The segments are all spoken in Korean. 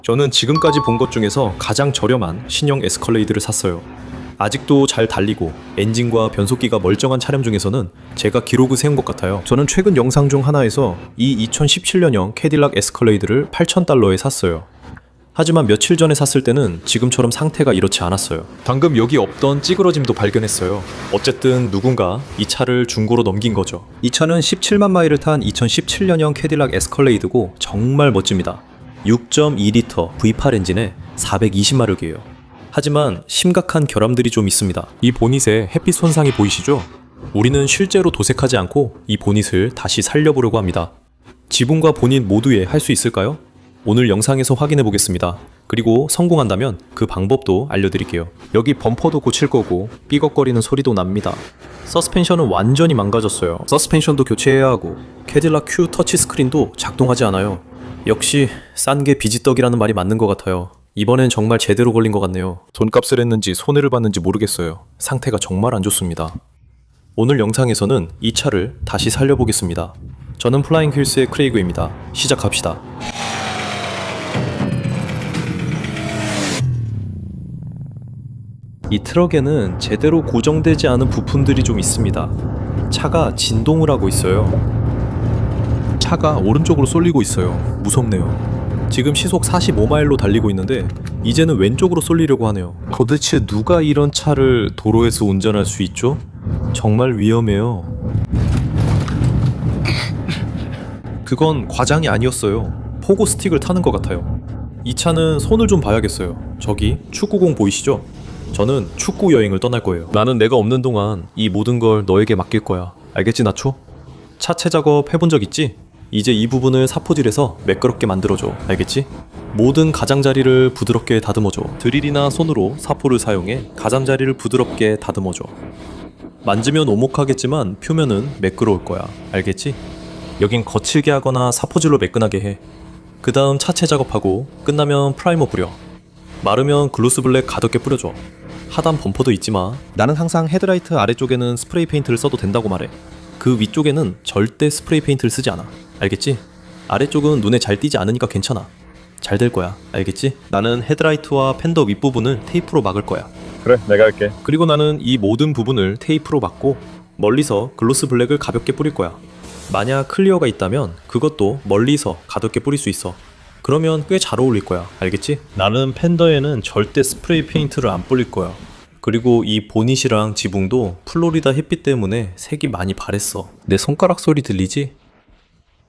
저는 지금까지 본 것 중에서 가장 저렴한 신형 에스컬레이드를 샀어요. 아직도 잘 달리고 엔진과 변속기가 멀쩡한 차량 중에서는 제가 기록을 세운 것 같아요. 저는 최근 영상 중 하나에서 이 2017년형 캐딜락 에스컬레이드를 8,000달러에 샀어요. 하지만 며칠 전에 샀을 때는 지금처럼 상태가 이렇지 않았어요. 방금 여기 없던 찌그러짐도 발견했어요. 어쨌든 누군가 이 차를 중고로 넘긴 거죠. 이 차는 17만 마일을 탄 2017년형 캐딜락 에스컬레이드고 정말 멋집니다. 6.2L V8 엔진에 420마력이에요. 하지만 심각한 결함들이 좀 있습니다. 이 보닛에 햇빛 손상이 보이시죠? 우리는 실제로 도색하지 않고 이 보닛을 다시 살려보려고 합니다. 지붕과 보닛 모두에 할 수 있을까요? 오늘 영상에서 확인해 보겠습니다. 그리고 성공한다면 그 방법도 알려드릴게요. 여기 범퍼도 고칠 거고 삐걱거리는 소리도 납니다. 서스펜션은 완전히 망가졌어요. 서스펜션도 교체해야 하고 캐딜락 Q 터치스크린도 작동하지 않아요. 역시 싼 게 비지떡이라는 말이 맞는 것 같아요. 이번엔 정말 제대로 걸린 것 같네요. 돈값을 했는지 손해를 봤는지 모르겠어요. 상태가 정말 안 좋습니다. 오늘 영상에서는 이 차를 다시 살려보겠습니다. 저는 플라잉 휠스의 크레이그입니다. 시작합시다. 이 트럭에는 제대로 고정되지 않은 부품들이 좀 있습니다. 차가 진동을 하고 있어요. 차가 오른쪽으로 쏠리고 있어요. 무섭네요. 지금 시속 45마일로 달리고 있는데 이제는 왼쪽으로 쏠리려고 하네요. 도대체 누가 이런 차를 도로에서 운전할 수 있죠? 정말 위험해요. 그건 과장이 아니었어요. 포고 스틱을 타는 것 같아요. 이 차는 손을 좀 봐야겠어요. 저기 축구공 보이시죠? 저는 축구 여행을 떠날 거예요. 나는 내가 없는 동안 이 모든 걸 너에게 맡길 거야. 알겠지, 나초? 차체 작업 해본 적 있지? 이제 이 부분을 사포질해서 매끄럽게 만들어줘. 알겠지? 모든 가장자리를 부드럽게 다듬어줘. 드릴이나 손으로 사포를 사용해 가장자리를 부드럽게 다듬어줘. 만지면 오목하겠지만 표면은 매끄러울 거야. 알겠지? 여긴 거칠게 하거나 사포질로 매끈하게 해. 그 다음 차체 작업하고 끝나면 프라이머 뿌려. 마르면 글로스 블랙 가볍게 뿌려줘. 하단 범퍼도 잊지 마. 나는 항상 헤드라이트 아래쪽에는 스프레이 페인트를 써도 된다고 말해. 그 위쪽에는 절대 스프레이 페인트를 쓰지 않아. 알겠지? 아래쪽은 눈에 잘 띄지 않으니까 괜찮아. 잘 될 거야. 알겠지? 나는 헤드라이트와 팬더 윗부분을 테이프로 막을 거야. 그래, 내가 할게. 그리고 나는 이 모든 부분을 테이프로 막고 멀리서 글로스 블랙을 가볍게 뿌릴 거야. 만약 클리어가 있다면 그것도 멀리서 가볍게 뿌릴 수 있어. 그러면 꽤 잘 어울릴 거야. 알겠지? 나는 팬더에는 절대 스프레이 페인트를 안 뿌릴 거야. 그리고 이 보닛이랑 지붕도 플로리다 햇빛 때문에 색이 많이 바랬어. 내 손가락 소리 들리지?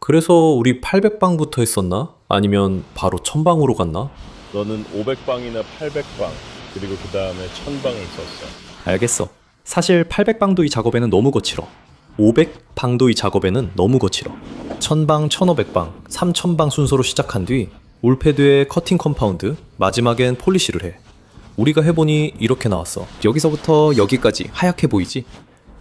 그래서 우리 800방부터 했었나? 아니면 바로 1000방으로 갔나? 너는 500방이나 800방, 그리고 그 다음에 1000방을 썼어. 알겠어. 사실 800방도이 작업에는 너무 거칠어. 500방도이 작업에는 너무 거칠어. 1000방, 1500방, 3000방 순서로 시작한 뒤 울패드에 커팅 컴파운드, 마지막엔 폴리시를 해. 우리가 해보니 이렇게 나왔어. 여기서부터 여기까지 하얗게 보이지?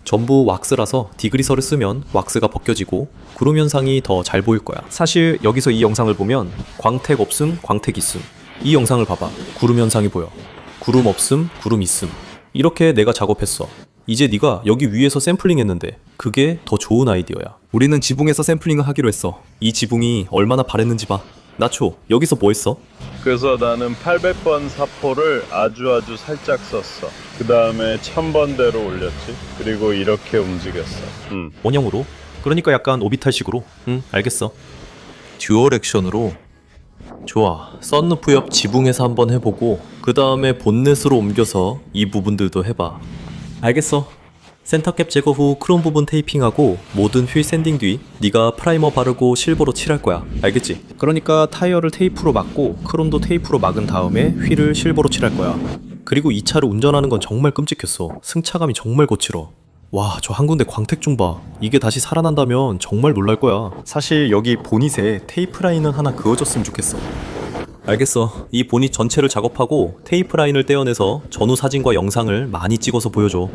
전부 왁스라서 디그리서를 쓰면 왁스가 벗겨지고 구름 현상이 더 잘 보일 거야. 사실 여기서 이 영상을 보면 광택 없음, 광택 있음. 이 영상을 봐봐. 구름 현상이 보여. 구름 없음, 구름 있음. 이렇게 내가 작업했어. 이제 네가 여기 위에서 샘플링 했는데 그게 더 좋은 아이디어야. 우리는 지붕에서 샘플링을 하기로 했어. 이 지붕이 얼마나 바랬는지 봐. 나초, 여기서 뭐 했어? 그래서 나는 800번 사포를 아주 살짝 썼어. 그 다음에 1000번대로 올렸지. 그리고 이렇게 움직였어. 원형으로? 그러니까 약간 오비탈식으로? 응, 알겠어. 듀얼 액션으로? 좋아. 썬루프 옆 지붕에서 한번 해보고 그 다음에 본넷으로 옮겨서 이 부분들도 해봐. 알겠어. 센터캡 제거 후 크롬 부분 테이핑하고 모든 휠 샌딩 뒤 네가 프라이머 바르고 실버로 칠할 거야. 알겠지? 그러니까 타이어를 테이프로 막고 크롬도 테이프로 막은 다음에 휠을 실버로 칠할 거야. 그리고 이 차를 운전하는 건 정말 끔찍했어. 승차감이 정말 거칠어. 와, 저 한 군데 광택 좀 봐. 이게 다시 살아난다면 정말 놀랄 거야. 사실 여기 보닛에 테이프 라인은 하나 그어줬으면 좋겠어. 알겠어. 이 보닛 전체를 작업하고 테이프 라인을 떼어내서 전후 사진과 영상을 많이 찍어서 보여줘.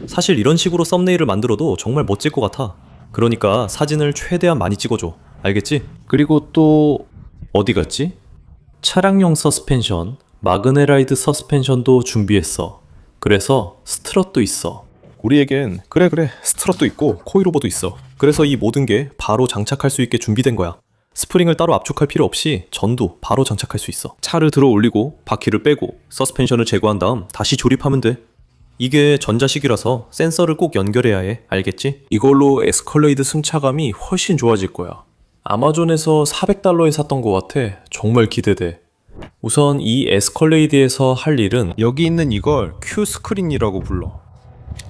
사실 이런 식으로 썸네일을 만들어도 정말 멋질 것 같아. 그러니까 사진을 최대한 많이 찍어줘. 알겠지? 그리고 또 어디 갔지? 차량용 서스펜션, 마그네라이드 서스펜션도 준비했어. 그래서 스트럿도 있어. 우리에겐 그래 스트럿도 있고 코일오버도 있어. 그래서 이 모든 게 바로 장착할 수 있게 준비된 거야. 스프링을 따로 압축할 필요 없이 전도 바로 장착할 수 있어. 차를 들어 올리고 바퀴를 빼고 서스펜션을 제거한 다음 다시 조립하면 돼. 이게 전자식이라서 센서를 꼭 연결해야 해. 알겠지? 이걸로 에스컬레이드 승차감이 훨씬 좋아질 거야. 아마존에서 $400에 샀던 것 같아. 정말 기대돼. 우선 이 에스컬레이드에서 할 일은 여기 있는 이걸 Q스크린이라고 불러.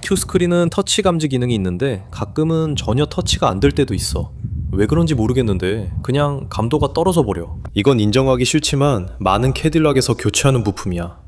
Q스크린은 터치 감지 기능이 있는데 가끔은 전혀 터치가 안 될 때도 있어. 왜 그런지 모르겠는데 그냥 감도가 떨어져 버려. 이건 인정하기 싫지만 많은 캐딜락에서 교체하는 부품이야.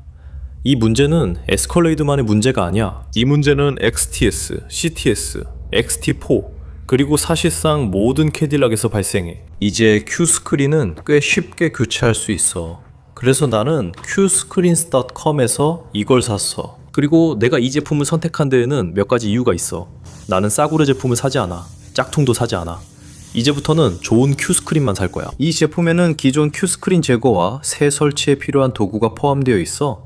이 문제는 에스컬레이드만의 문제가 아니야. 이 문제는 XTS, CTS, XT4 그리고 사실상 모든 캐딜락에서 발생해. 이제 Q스크린은 꽤 쉽게 교체할 수 있어. 그래서 나는 qscreens.com에서 이걸 샀어. 그리고 내가 이 제품을 선택한 데에는 몇 가지 이유가 있어. 나는 싸구려 제품을 사지 않아. 짝퉁도 사지 않아. 이제부터는 좋은 Q스크린만 살 거야. 이 제품에는 기존 Q스크린 제거와 새 설치에 필요한 도구가 포함되어 있어.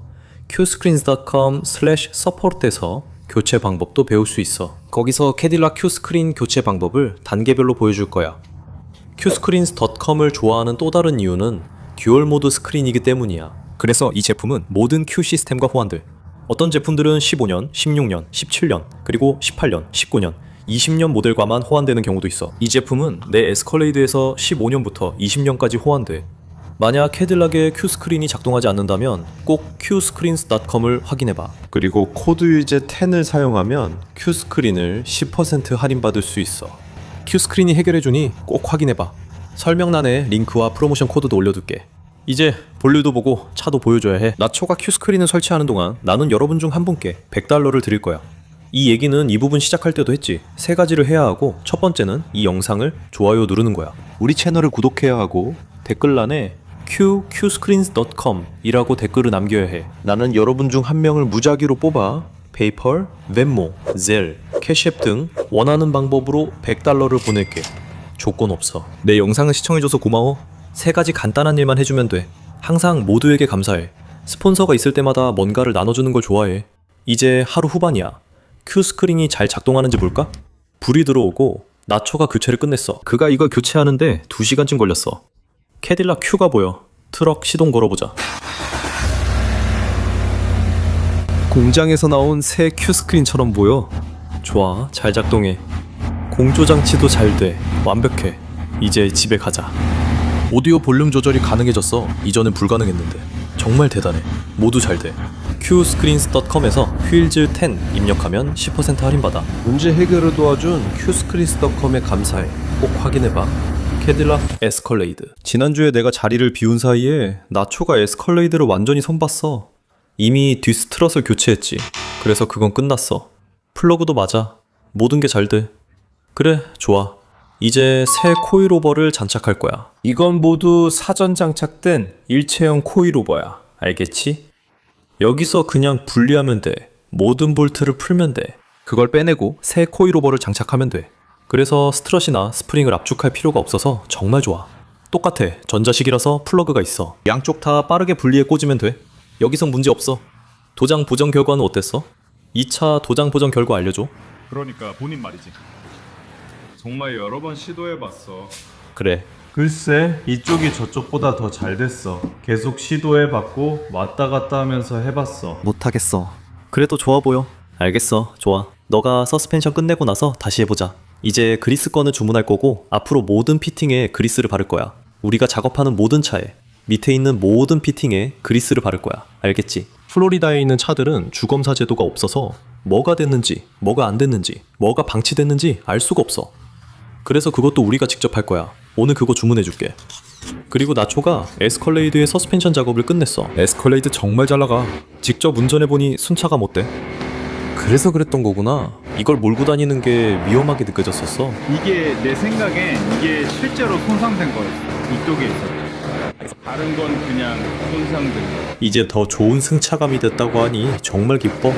qscreens.com/support에서 교체 방법도 배울 수 있어. 거기서 캐딜락 Q스크린 교체 방법을 단계별로 보여줄 거야. qscreens.com을 좋아하는 또 다른 이유는 듀얼 모드 스크린이기 때문이야. 그래서 이 제품은 모든 Q 시스템과 호환돼. 어떤 제품들은 15년, 16년, 17년, 그리고 18년, 19년, 20년 모델과만 호환되는 경우도 있어. 이 제품은 내 에스컬레이드에서 15년부터 20년까지 호환돼. 만약 캐딜락의 Q스크린이 작동하지 않는다면 꼭 qscreens.com을 확인해봐. 그리고 코드 유제 10을 사용하면 Q스크린을 10% 할인받을 수 있어. Q스크린이 해결해주니 꼭 확인해봐. 설명란에 링크와 프로모션 코드도 올려둘게. 이제 볼륨도 보고 차도 보여줘야 해. 나초가 Q스크린을 설치하는 동안 나는 여러분 중 한 분께 $100를 드릴 거야. 이 얘기는 이 부분 시작할 때도 했지. 세 가지를 해야 하고 첫 번째는 이 영상을 좋아요 누르는 거야. 우리 채널을 구독해야 하고 댓글란에 qscreens.com 이라고 댓글을 남겨야 해. 나는 여러분 중 한 명을 무작위로 뽑아 페이펄, 웬모, 젤, 캐시앱 등 원하는 방법으로 $100를 보낼게. 조건 없어. 내 영상을 시청해줘서 고마워. 세 가지 간단한 일만 해주면 돼. 항상 모두에게 감사해. 스폰서가 있을 때마다 뭔가를 나눠주는 걸 좋아해. 이제 하루 후반이야. Q스크린이 잘 작동하는지 볼까? 불이 들어오고 나초가 교체를 끝냈어. 그가 이걸 교체하는데 2시간쯤 걸렸어. 캐딜락 Q가 보여. 트럭 시동 걸어보자. 공장에서 나온 새 Q스크린처럼 보여. 좋아, 잘 작동해. 공조장치도 잘 돼. 완벽해. 이제 집에 가자. 오디오 볼륨 조절이 가능해졌어. 이전엔 불가능했는데. 정말 대단해. 모두 잘 돼. qscreens.com에서 휠즈10 입력하면 10% 할인받아. 문제 해결을 도와준 qscreens.com에 감사해. 꼭 확인해봐. 캐딜락 에스컬레이드. 지난주에 내가 자리를 비운 사이에 나초가 에스컬레이드를 완전히 손봤어. 이미 뒷스트럿을 교체했지. 그래서 그건 끝났어. 플러그도 맞아. 모든 게 잘 돼. 그래, 좋아. 이제 새 코일오버를 장착할 거야. 이건 모두 사전 장착된 일체형 코일오버야. 알겠지? 여기서 그냥 분리하면 돼. 모든 볼트를 풀면 돼. 그걸 빼내고 새 코일오버를 장착하면 돼. 그래서 스트럿이나 스프링을 압축할 필요가 없어서 정말 좋아. 똑같아. 전자식이라서 플러그가 있어. 양쪽 다 빠르게 분리해 꽂으면 돼. 여기선 문제 없어. 도장 보정 결과는 어땠어? 2차 도장 보정 결과 알려줘. 그러니까 본인 말이지. 정말 여러 번 시도해봤어. 그래. 글쎄, 이쪽이 저쪽보다 더 잘 됐어. 계속 시도해봤고 왔다 갔다 하면서 해봤어. 못하겠어. 그래도 좋아 보여. 알겠어. 좋아. 너가 서스펜션 끝내고 나서 다시 해보자. 이제 그리스 건을 주문할 거고 앞으로 모든 피팅에 그리스를 바를 거야. 우리가 작업하는 모든 차에 밑에 있는 모든 피팅에 그리스를 바를 거야. 알겠지? 플로리다에 있는 차들은 주검사 제도가 없어서 뭐가 됐는지, 뭐가 안 됐는지, 뭐가 방치됐는지 알 수가 없어. 그래서 그것도 우리가 직접 할 거야. 오늘 그거 주문해 줄게. 그리고 나초가 에스컬레이드의 서스펜션 작업을 끝냈어. 에스컬레이드 정말 잘 나가. 직접 운전해보니 순차감 어때? 그래서 그랬던 거구나. 이걸 몰고 다니는 게 위험하게 느껴졌었어. 이게 내 생각엔 이게 실제로 손상된 거였어. 이쪽에 있었어. 다른 건 그냥 손상된 거. 이제 더 좋은 승차감이 됐다고 하니 정말 기뻐.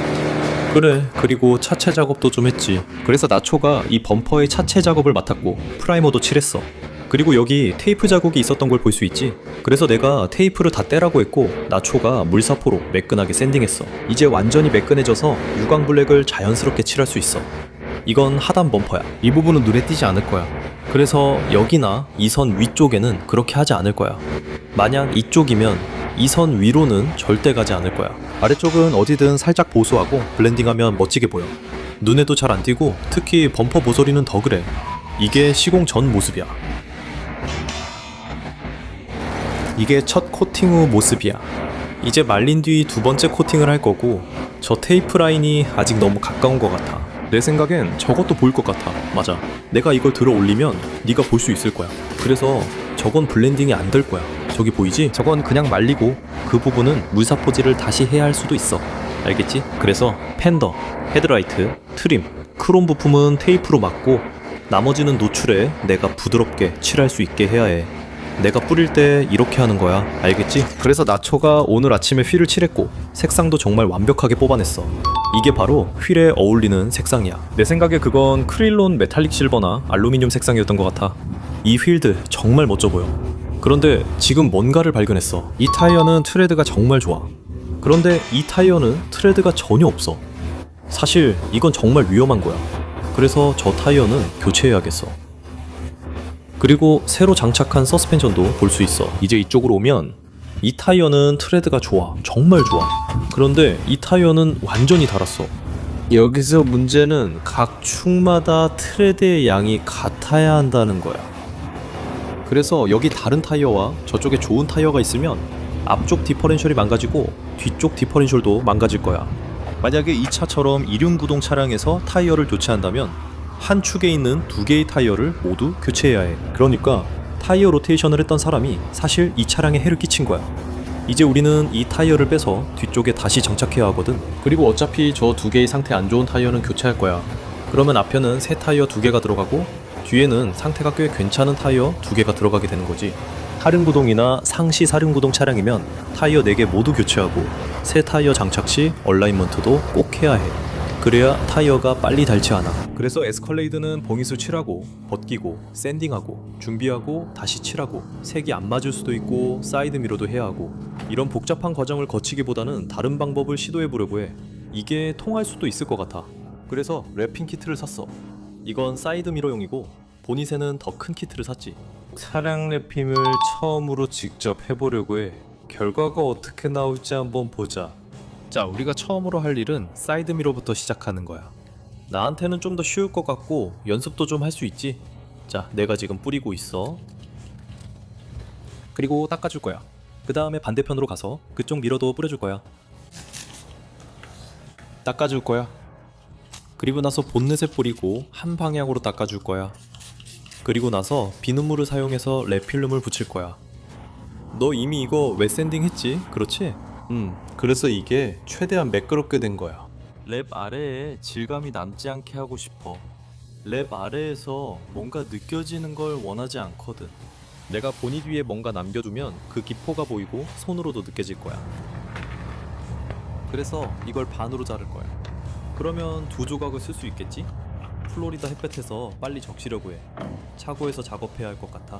그래, 그리고 차체 작업도 좀 했지. 그래서 나초가 이 범퍼의 차체 작업을 맡았고 프라이머도 칠했어. 그리고 여기 테이프 자국이 있었던 걸 볼 수 있지. 그래서 내가 테이프를 다 떼라고 했고 나초가 물사포로 매끈하게 샌딩했어. 이제 완전히 매끈해져서 유광 블랙을 자연스럽게 칠할 수 있어. 이건 하단 범퍼야. 이 부분은 눈에 띄지 않을 거야. 그래서 여기나 이 선 위쪽에는 그렇게 하지 않을 거야. 만약 이쪽이면 이 선 위로는 절대 가지 않을 거야. 아래쪽은 어디든 살짝 보수하고 블렌딩하면 멋지게 보여. 눈에도 잘 안 띄고 특히 범퍼 모서리는 더 그래. 이게 시공 전 모습이야. 이게 첫 코팅 후 모습이야. 이제 말린 뒤 두 번째 코팅을 할 거고 저 테이프 라인이 아직 너무 가까운 것 같아. 내 생각엔 저것도 보일 것 같아. 맞아. 내가 이걸 들어 올리면 네가 볼 수 있을 거야. 그래서 저건 블렌딩이 안 될 거야. 저기 보이지? 저건 그냥 말리고 그 부분은 물사포질을 다시 해야 할 수도 있어. 알겠지? 그래서 펜더, 헤드라이트, 트림, 크롬 부품은 테이프로 막고 나머지는 노출에 내가 부드럽게 칠할 수 있게 해야 해. 내가 뿌릴 때 이렇게 하는 거야. 알겠지? 그래서 나초가 오늘 아침에 휠을 칠했고 색상도 정말 완벽하게 뽑아냈어. 이게 바로 휠에 어울리는 색상이야. 내 생각에 그건 크릴론 메탈릭 실버나 알루미늄 색상이었던 것 같아. 이 휠들 정말 멋져 보여. 그런데 지금 뭔가를 발견했어. 이 타이어는 트레드가 정말 좋아. 그런데 이 타이어는 트레드가 전혀 없어. 사실 이건 정말 위험한 거야. 그래서 저 타이어는 교체해야겠어. 그리고 새로 장착한 서스펜션도 볼 수 있어. 이제 이쪽으로 오면 이 타이어는 트레드가 좋아. 정말 좋아. 그런데 이 타이어는 완전히 닳았어. 여기서 문제는 각 축마다 트레드의 양이 같아야 한다는 거야. 그래서 여기 다른 타이어와 저쪽에 좋은 타이어가 있으면 앞쪽 디퍼렌셜이 망가지고 뒤쪽 디퍼렌셜도 망가질 거야. 만약에 이 차처럼 이륜구동 차량에서 타이어를 교체한다면 한 축에 있는 두 개의 타이어를 모두 교체해야 해. 그러니까 타이어 로테이션을 했던 사람이 사실 이 차량에 해를 끼친 거야. 이제 우리는 이 타이어를 빼서 뒤쪽에 다시 장착해야 하거든. 그리고 어차피 저 두 개의 상태 안 좋은 타이어는 교체할 거야. 그러면 앞에는 새 타이어 두 개가 들어가고 뒤에는 상태가 꽤 괜찮은 타이어 두 개가 들어가게 되는 거지. 하륜구동이나 상시 사륜구동 차량이면 타이어 4개 모두 교체하고 새 타이어 장착 시 얼라인먼트도 꼭 해야 해. 그래야 타이어가 빨리 닳지 않아. 그래서 에스컬레이드는 봉이수 칠하고 벗기고 샌딩하고 준비하고 다시 칠하고 색이 안 맞을 수도 있고 사이드 미러도 해야 하고 이런 복잡한 과정을 거치기보다는 다른 방법을 시도해 보려고 해. 이게 통할 수도 있을 것 같아. 그래서 랩핑 키트를 샀어. 이건 사이드 미러용이고 보닛에는 더 큰 키트를 샀지. 차량 랩핑을 처음으로 직접 해보려고 해. 결과가 어떻게 나올지 한번 보자. 자, 우리가 처음으로 할 일은 사이드 미러부터 시작하는 거야. 나한테는 좀 더 쉬울 것 같고 연습도 좀 할 수 있지. 자, 내가 지금 뿌리고 있어. 그리고 닦아줄 거야. 그 다음에 반대편으로 가서 그쪽 미러도 뿌려줄 거야. 닦아줄 거야. 그리고 나서 본넷에 뿌리고 한 방향으로 닦아줄 거야. 그리고 나서 비눗물을 사용해서 랩 필름을 붙일 거야. 너 이미 이거 웨샌딩 했지? 그렇지? 그래서 이게 최대한 매끄럽게 된 거야. 랩 아래에 질감이 남지 않게 하고 싶어. 랩 아래에서 뭔가 느껴지는 걸 원하지 않거든. 내가 보닛 위에 뭔가 남겨두면 그 기포가 보이고 손으로도 느껴질 거야. 그래서 이걸 반으로 자를 거야. 그러면 두 조각을 쓸 수 있겠지? 플로리다 햇볕에서 빨리 적시려고 해. 차고에서 작업해야 할 것 같아.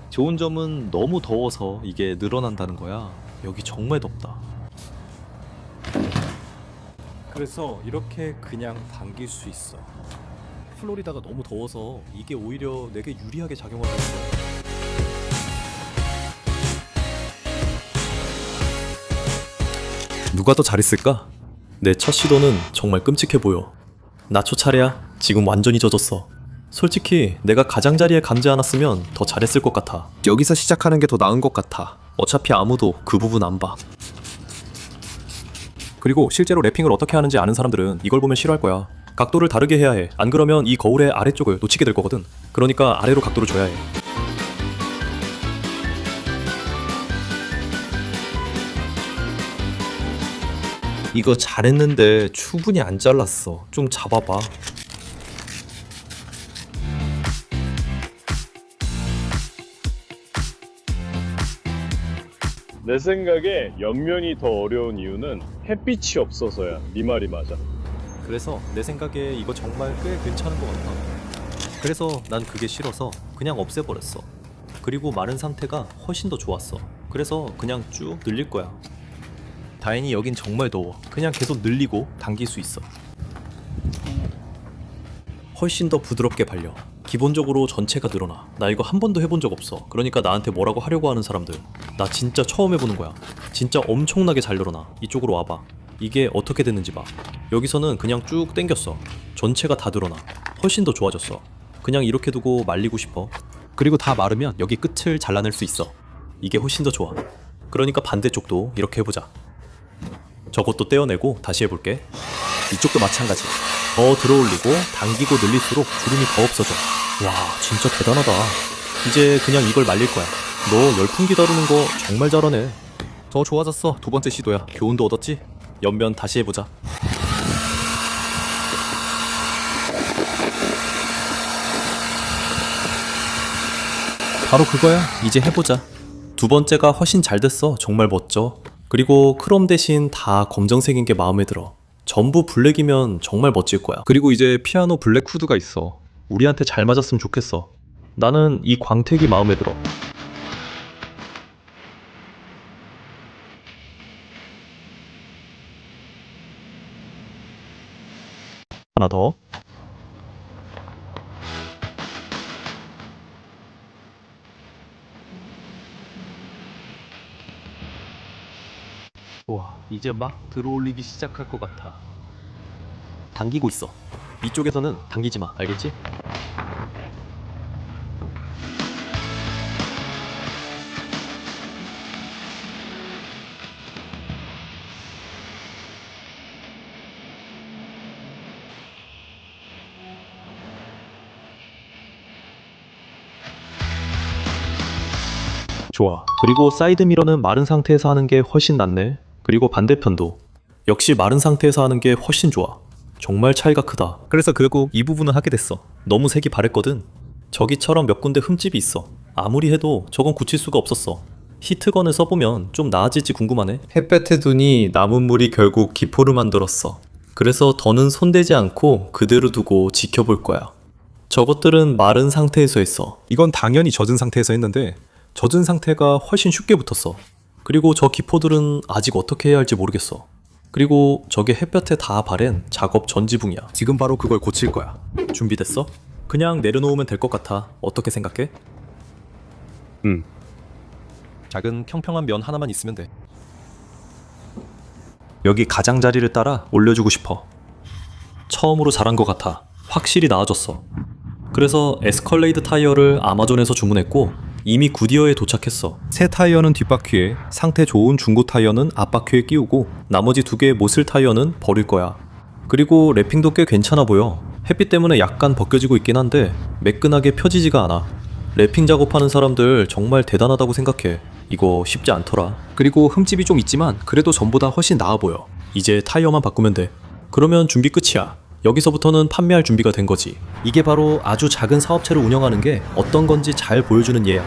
좋은 점은 너무 더워서 이게 늘어난다는 거야. 여기 정말 덥다. 그래서 이렇게 그냥 당길 수 있어. 플로리다가 너무 더워서 이게 오히려 내게 유리하게 작용하고 있어. 누가 더 잘했을까? 내 첫 시도는 정말 끔찍해 보여. 나초 차례야. 지금 완전히 젖었어. 솔직히 내가 가장자리에 감지 않았으면 더 잘했을 것 같아. 여기서 시작하는 게 더 나은 것 같아. 어차피 아무도 그 부분 안 봐. 그리고 실제로 랩핑을 어떻게 하는지 아는 사람들은 이걸 보면 싫어할 거야. 각도를 다르게 해야 해. 안 그러면 이 거울의 아래쪽을 놓치게 될 거거든. 그러니까 아래로 각도를 줘야 해. 이거 잘했는데 충분히 안 잘랐어. 좀 잡아봐. 내 생각에 옆면이 더 어려운 이유는 햇빛이 없어서야. 네 말이 맞아. 그래서 내 생각에 이거 정말 꽤 괜찮은 것 같아. 그래서 난 그게 싫어서 그냥 없애버렸어. 그리고 마른 상태가 훨씬 더 좋았어. 그래서 그냥 쭉 늘릴 거야. 다행히 여긴 정말 더워. 그냥 계속 늘리고 당길 수 있어. 훨씬 더 부드럽게 발려. 기본적으로 전체가 늘어나. 나 이거 한 번도 해본 적 없어. 그러니까 나한테 뭐라고 하려고 하는 사람들, 나 진짜 처음 해보는 거야. 진짜 엄청나게 잘 늘어나. 이쪽으로 와봐. 이게 어떻게 됐는지 봐. 여기서는 그냥 쭉 당겼어. 전체가 다 늘어나. 훨씬 더 좋아졌어. 그냥 이렇게 두고 말리고 싶어. 그리고 다 마르면 여기 끝을 잘라낼 수 있어. 이게 훨씬 더 좋아. 그러니까 반대쪽도 이렇게 해보자. 저것도 떼어내고 다시 해볼게. 이쪽도 마찬가지. 더 들어올리고 당기고 늘릴수록 주름이 더 없어져. 와, 진짜 대단하다. 이제 그냥 이걸 말릴 거야. 너 열풍기 다루는 거 정말 잘하네. 더 좋아졌어. 두 번째 시도야. 교훈도 얻었지? 옆면 다시 해보자. 바로 그거야. 이제 해보자. 두 번째가 훨씬 잘 됐어. 정말 멋져. 그리고 크롬 대신 다 검정색인 게 마음에 들어. 전부 블랙이면 정말 멋질 거야. 그리고 이제 피아노 블랙 후드가 있어. 우리한테 잘 맞았으면 좋겠어. 나는 이 광택이 마음에 들어. 하나 더. 와, 이제 막 들어올리기 시작할 것 같아. 당기고 있어. 이쪽에서는 당기지 마. 알겠지? 좋아. 그리고 사이드 미러는 마른 상태에서 하는 게 훨씬 낫네. 그리고 반대편도 역시 마른 상태에서 하는 게 훨씬 좋아. 정말 차이가 크다. 그래서 결국 이 부분은 하게 됐어. 너무 색이 바랬거든. 저기처럼 몇 군데 흠집이 있어. 아무리 해도 저건 고칠 수가 없었어. 히트건을 써보면 좀 나아질지 궁금하네. 햇볕에 두니 남은 물이 결국 기포를 만들었어. 그래서 더는 손대지 않고 그대로 두고 지켜볼 거야. 저것들은 마른 상태에서 했어. 이건 당연히 젖은 상태에서 했는데 젖은 상태가 훨씬 쉽게 붙었어. 그리고 저 기포들은 아직 어떻게 해야 할지 모르겠어. 그리고 저게 햇볕에 다 바랜 작업 전지붕이야. 지금 바로 그걸 고칠 거야. 준비됐어? 그냥 내려놓으면 될 것 같아. 어떻게 생각해? 작은 평평한 면 하나만 있으면 돼. 여기 가장자리를 따라 올려주고 싶어. 처음으로 잘한 것 같아. 확실히 나아졌어. 그래서 에스컬레이드 타이어를 아마존에서 주문했고 이미 굿이어에 도착했어. 새 타이어는 뒷바퀴에, 상태 좋은 중고 타이어는 앞바퀴에 끼우고 나머지 두 개의 못쓸 타이어는 버릴 거야. 그리고 랩핑도 꽤 괜찮아 보여. 햇빛 때문에 약간 벗겨지고 있긴 한데 매끈하게 펴지지가 않아. 랩핑 작업하는 사람들 정말 대단하다고 생각해. 이거 쉽지 않더라. 그리고 흠집이 좀 있지만 그래도 전보다 훨씬 나아 보여. 이제 타이어만 바꾸면 돼. 그러면 준비 끝이야. 여기서부터는 판매할 준비가 된 거지. 이게 바로 아주 작은 사업체를 운영하는 게 어떤 건지 잘 보여주는 예야.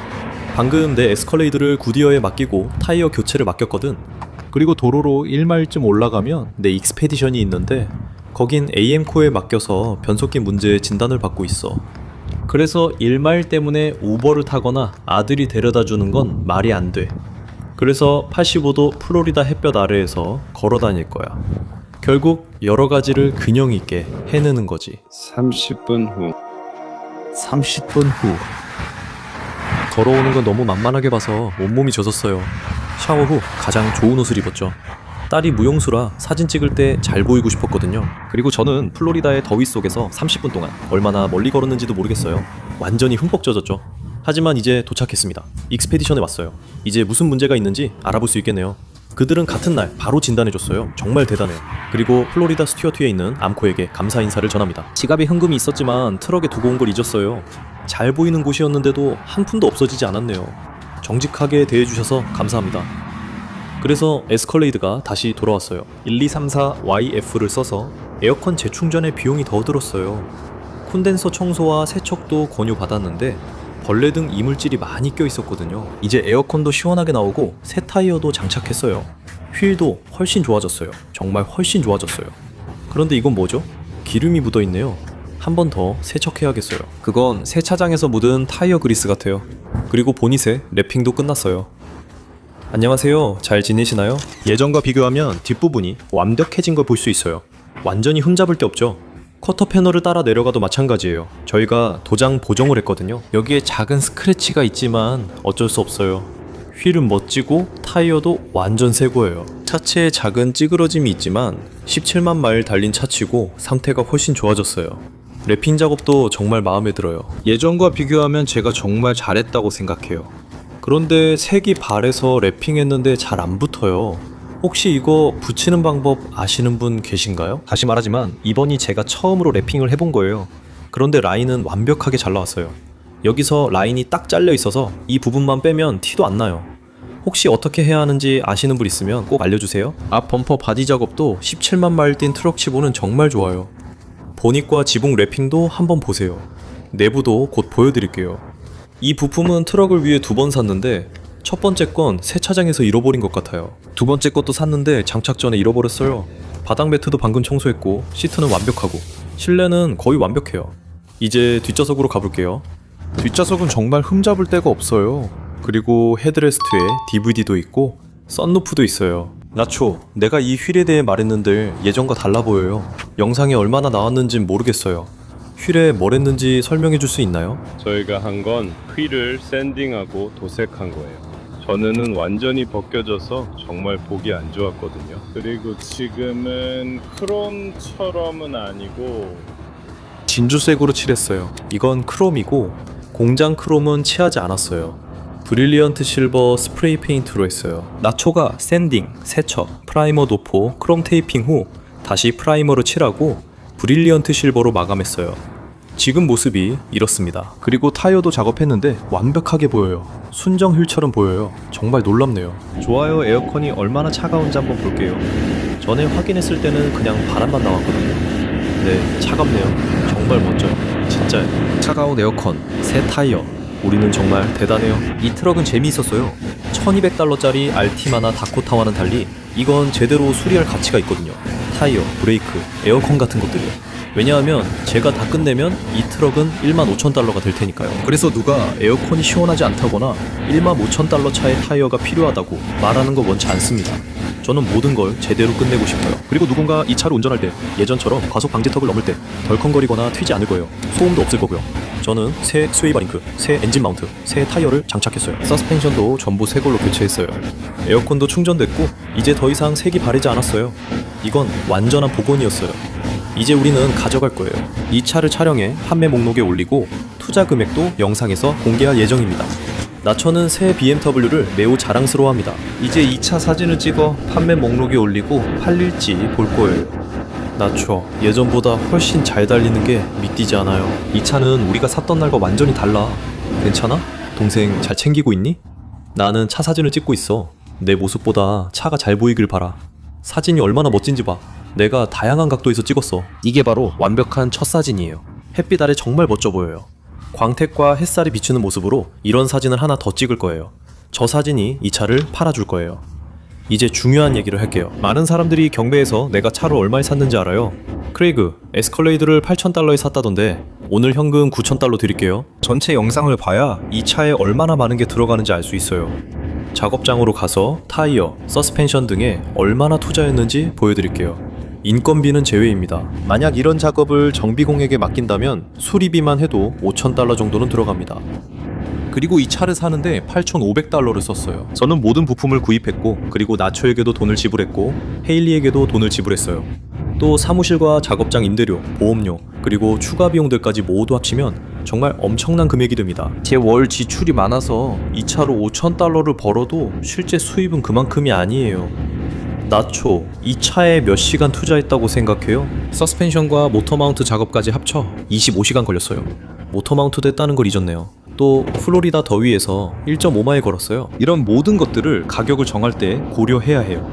방금 내 에스컬레이드를 굿이어에 맡기고 타이어 교체를 맡겼거든. 그리고 도로로 1마일쯤 올라가면 내 익스페디션이 있는데 거긴 AM코에 맡겨서 변속기 문제의 진단을 받고 있어. 그래서 1마일 때문에 우버를 타거나 아들이 데려다 주는 건 말이 안 돼. 그래서 85도 플로리다 햇볕 아래에서 걸어 다닐 거야. 결국 여러 가지를 균형 있게 해내는 거지. 30분 후. 30분 후. 걸어오는 건 너무 만만하게 봐서 온몸이 젖었어요. 샤워 후 가장 좋은 옷을 입었죠. 딸이 무용수라 사진 찍을 때 잘 보이고 싶었거든요. 그리고 저는 플로리다의 더위 속에서 30분 동안 얼마나 멀리 걸었는지도 모르겠어요. 완전히 흠뻑 젖었죠. 하지만 이제 도착했습니다. 익스페디션에 왔어요. 이제 무슨 문제가 있는지 알아볼 수 있겠네요. 그들은 같은 날 바로 진단해줬어요. 정말 대단해요. 그리고 플로리다 스튜어트에 있는 암코에게 감사 인사를 전합니다. 지갑에 현금이 있었지만 트럭에 두고 온 걸 잊었어요. 잘 보이는 곳이었는데도 한 푼도 없어지지 않았네요. 정직하게 대해주셔서 감사합니다. 그래서 에스컬레이드가 다시 돌아왔어요. 1234YF를 써서 에어컨 재충전에 비용이 더 들었어요. 콘덴서 청소와 세척도 권유받았는데 벌레 등 이물질이 많이 껴있었거든요. 이제 에어컨도 시원하게 나오고 새 타이어도 장착했어요. 휠도 훨씬 좋아졌어요. 정말 훨씬 좋아졌어요. 그런데 이건 뭐죠? 기름이 묻어있네요. 한 번 더 세척해야겠어요. 그건 세차장에서 묻은 타이어 그리스 같아요. 그리고 보닛에 랩핑도 끝났어요. 안녕하세요. 잘 지내시나요? 예전과 비교하면 뒷부분이 완벽해진 걸 볼 수 있어요. 완전히 흠잡을 데 없죠. 쿼터 패널을 따라 내려가도 마찬가지예요. 저희가 도장 보정을 했거든요. 여기에 작은 스크래치가 있지만 어쩔 수 없어요. 휠은 멋지고 타이어도 완전 새 거예요. 차체에 작은 찌그러짐이 있지만 17만 마일 달린 차치고 상태가 훨씬 좋아졌어요. 랩핑 작업도 정말 마음에 들어요. 예전과 비교하면 제가 정말 잘했다고 생각해요. 그런데 색이 발에서 랩핑했는데 잘 안 붙어요. 혹시 이거 붙이는 방법 아시는 분 계신가요? 다시 말하지만 이번이 제가 처음으로 랩핑을 해본 거예요. 그런데 라인은 완벽하게 잘 나왔어요. 여기서 라인이 딱 잘려 있어서 이 부분만 빼면 티도 안 나요. 혹시 어떻게 해야 하는지 아시는 분 있으면 꼭 알려주세요. 앞 범퍼 바디 작업도 17만 마일 뛴 트럭 치고는 정말 좋아요. 보닛과 지붕 랩핑도 한번 보세요. 내부도 곧 보여드릴게요. 이 부품은 트럭을 위해 2번 샀는데 첫 번째 건 세차장에서 잃어버린 것 같아요. 두 번째 것도 샀는데 장착 전에 잃어버렸어요. 바닥 매트도 방금 청소했고 시트는 완벽하고 실내는 거의 완벽해요. 이제 뒷좌석으로 가볼게요. 뒷좌석은 정말 흠잡을 데가 없어요. 그리고 헤드레스트에 DVD도 있고 썬루프도 있어요. 나초, 내가 이 휠에 대해 말했는데 예전과 달라 보여요. 영상에 얼마나 나왔는진 모르겠어요. 휠에 뭘 했는지 설명해 줄 수 있나요? 저희가 한 건 휠을 샌딩하고 도색한 거예요. 전에는 완전히 벗겨져서 정말 보기 안 좋았거든요. 그리고 지금은 크롬처럼은 아니고 진주색으로 칠했어요. 이건 크롬이고 공장 크롬은 칠하지 않았어요. 브릴리언트 실버 스프레이 페인트로 했어요. 나초가 샌딩, 세척, 프라이머 도포, 크롬 테이핑 후 다시 프라이머로 칠하고 브릴리언트 실버로 마감했어요. 지금 모습이 이렇습니다. 그리고 타이어도 작업했는데 완벽하게 보여요. 순정 휠처럼 보여요. 정말 놀랍네요. 좋아요. 에어컨이 얼마나 차가운지 한번 볼게요. 전에 확인했을 때는 그냥 바람만 나왔거든요. 네, 차갑네요. 정말 멋져요. 진짜요. 차가운 에어컨, 새 타이어. 우리는 정말 대단해요. 이 트럭은 재미있었어요. 1200달러짜리 알티마나 다코타와는 달리 이건 제대로 수리할 가치가 있거든요. 타이어, 브레이크, 에어컨 같은 것들이요. 왜냐하면 제가 다 끝내면 이 트럭은 15,000달러가 될 테니까요. 그래서 누가 에어컨이 시원하지 않다거나 15,000달러 차의 타이어가 필요하다고 말하는 거 원치 않습니다. 저는 모든 걸 제대로 끝내고 싶어요. 그리고 누군가 이 차를 운전할 때 예전처럼 과속 방지턱을 넘을 때 덜컹거리거나 튀지 않을 거예요. 소음도 없을 거고요. 저는 새 스웨이바링크, 새 엔진 마운트, 새 타이어를 장착했어요. 서스펜션도 전부 새 걸로 교체했어요. 에어컨도 충전됐고 이제 더 이상 색이 바르지 않았어요. 이건 완전한 복원이었어요. 이제 우리는 가져갈 거예요. 이 차를 촬영해 판매 목록에 올리고 투자 금액도 영상에서 공개할 예정입니다. 나초는 새 BMW를 매우 자랑스러워합니다. 이제 이 차 사진을 찍어 판매 목록에 올리고 팔릴지 볼 거예요. 나초, 예전보다 훨씬 잘 달리는 게 믿기지 않아요. 이 차는 우리가 샀던 날과 완전히 달라. 괜찮아? 동생 잘 챙기고 있니? 나는 차 사진을 찍고 있어. 내 모습보다 차가 잘 보이길 바라. 사진이 얼마나 멋진지 봐. 내가 다양한 각도에서 찍었어. 이게 바로 완벽한 첫 사진이에요. 햇빛 아래 정말 멋져 보여요. 광택과 햇살이 비추는 모습으로 이런 사진을 하나 더 찍을 거예요. 저 사진이 이 차를 팔아줄 거예요. 이제 중요한 얘기를 할게요. 많은 사람들이 경매에서 내가 차를 얼마에 샀는지 알아요. 크레이그, 에스컬레이드를 8,000달러에 샀다던데 오늘 현금 9,000달러 드릴게요. 전체 영상을 봐야 이 차에 얼마나 많은 게 들어가는지 알 수 있어요. 작업장으로 가서 타이어, 서스펜션 등에 얼마나 투자했는지 보여드릴게요. 인건비는 제외입니다. 만약 이런 작업을 정비공에게 맡긴다면 수리비만 해도 5,000달러 정도는 들어갑니다. 그리고 이 차를 사는데 8,500달러를 썼어요. 저는 모든 부품을 구입했고 그리고 나초에게도 돈을 지불했고 헤일리에게도 돈을 지불했어요. 또 사무실과 작업장 임대료, 보험료, 그리고 추가 비용들까지 모두 합치면 정말 엄청난 금액이 됩니다. 제 월 지출이 많아서 이 차로 5,000달러를 벌어도 실제 수입은 그만큼이 아니에요. 나초, 이 차에 몇 시간 투자했다고 생각해요? 서스펜션과 모터 마운트 작업까지 합쳐 25시간 걸렸어요. 모터 마운트 됐다는 걸 잊었네요. 또 플로리다 더위에서 1.5마일 걸었어요. 이런 모든 것들을 가격을 정할 때 고려해야 해요.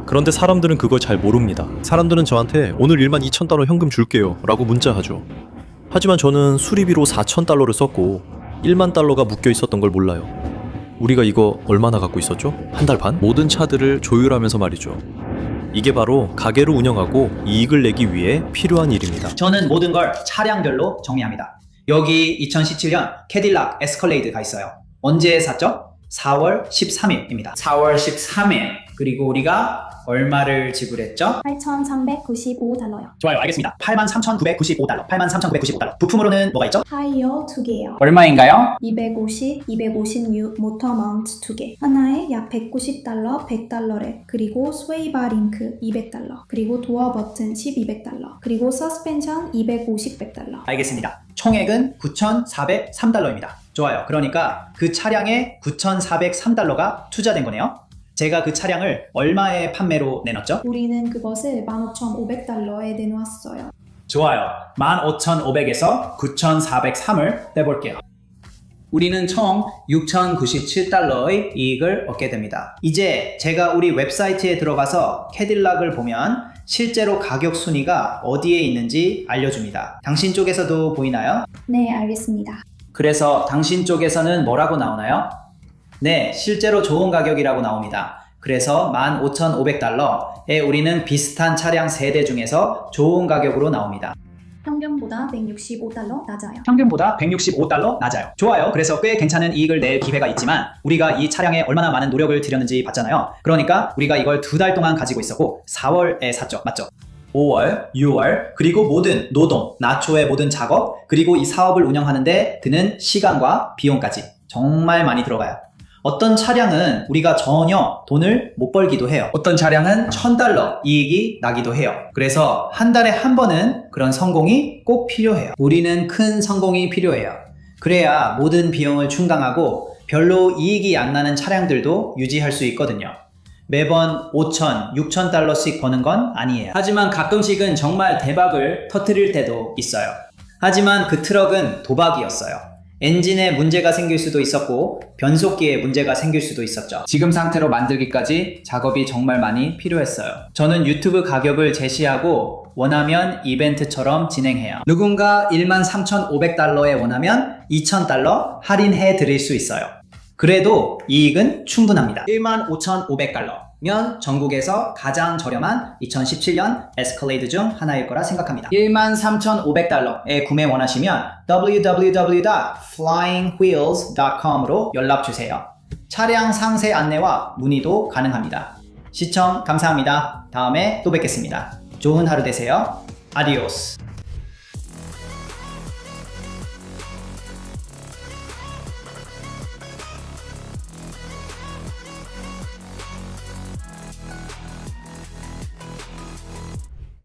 그런데 사람들은 그걸 잘 모릅니다. 사람들은 저한테 오늘 12,000달러 현금 줄게요 라고 문자하죠. 하지만 저는 수리비로 4,000달러를 썼고 1만 달러가 묶여 있었던 걸 몰라요. 우리가 이거 얼마나 갖고 있었죠? 한 달 반? 모든 차들을 조율하면서 말이죠. 이게 바로 가게를 운영하고 이익을 내기 위해 필요한 일입니다. 저는 모든 걸 차량별로 정리합니다. 여기 2017년 캐딜락 에스컬레이드가 있어요. 언제 샀죠? 4월 13일입니다. 4월 13일. 그리고 우리가 얼마를 지불했죠? 8,395달러요. 좋아요, 알겠습니다. 83,995달러. 83,995달러. 부품으로는 뭐가 있죠? 타이어 2개요. 얼마인가요? 250, 256 모터 마운트 2개. 하나에 약 190달러, 100달러래. 그리고 스웨이바 링크 200달러. 그리고 도어 버튼 1200달러. 그리고 서스펜션 250, 100달러. 알겠습니다. 총액은 9,403달러입니다. 좋아요. 그러니까 그 차량에 9,403달러가 투자된 거네요. 제가 그 차량을 얼마에 판매로 내놨죠? 우리는 그것을 15,500달러에 내놓았어요. 좋아요. 15,500에서 9,403을 떼볼게요. 우리는 총 6,097달러의 이익을 얻게 됩니다. 이제 제가 우리 웹사이트에 들어가서 캐딜락을 보면 실제로 가격 순위가 어디에 있는지 알려줍니다. 당신 쪽에서도 보이나요? 네, 알겠습니다. 그래서 당신 쪽에서는 뭐라고 나오나요? 네, 실제로 좋은 가격이라고 나옵니다. 그래서 15,500달러에 우리는 비슷한 차량 세대 중에서 좋은 가격으로 나옵니다. 평균보다 165달러 낮아요. 평균보다 165달러 낮아요. 좋아요. 그래서 꽤 괜찮은 이익을 낼 기회가 있지만 우리가 이 차량에 얼마나 많은 노력을 들였는지 봤잖아요. 그러니까 우리가 이걸 2달 동안 가지고 있었고 4월에 샀죠. 맞죠? 5월, 6월, 그리고 모든 노동, 나초의 모든 작업, 그리고 이 사업을 운영하는데 드는 시간과 비용까지 정말 많이 들어가요. 어떤 차량은 우리가 전혀 돈을 못 벌기도 해요. 어떤 차량은 1,000달러 이익이 나기도 해요. 그래서 한 달에 한 번은 그런 성공이 꼭 필요해요. 우리는 큰 성공이 필요해요. 그래야 모든 비용을 충당하고 별로 이익이 안 나는 차량들도 유지할 수 있거든요. 매번 5,000, 6,000달러씩 버는 건 아니에요. 하지만 가끔씩은 정말 대박을 터뜨릴 때도 있어요. 하지만 그 트럭은 도박이었어요. 엔진에 문제가 생길 수도 있었고 변속기에 문제가 생길 수도 있었죠. 지금 상태로 만들기까지 작업이 정말 많이 필요했어요. 저는 유튜브 가격을 제시하고 원하면 이벤트처럼 진행해요. 누군가 13,500달러에 원하면 2,000달러 할인해 드릴 수 있어요. 그래도 이익은 충분합니다. 15,500달러면 전국에서 가장 저렴한 2017년 에스컬레이드 중 하나일 거라 생각합니다. 13,500달러에 구매 원하시면 www.flyingwheels.com으로 연락주세요. 차량 상세 안내와 문의도 가능합니다. 시청 감사합니다. 다음에 또 뵙겠습니다. 좋은 하루 되세요. 아디오스.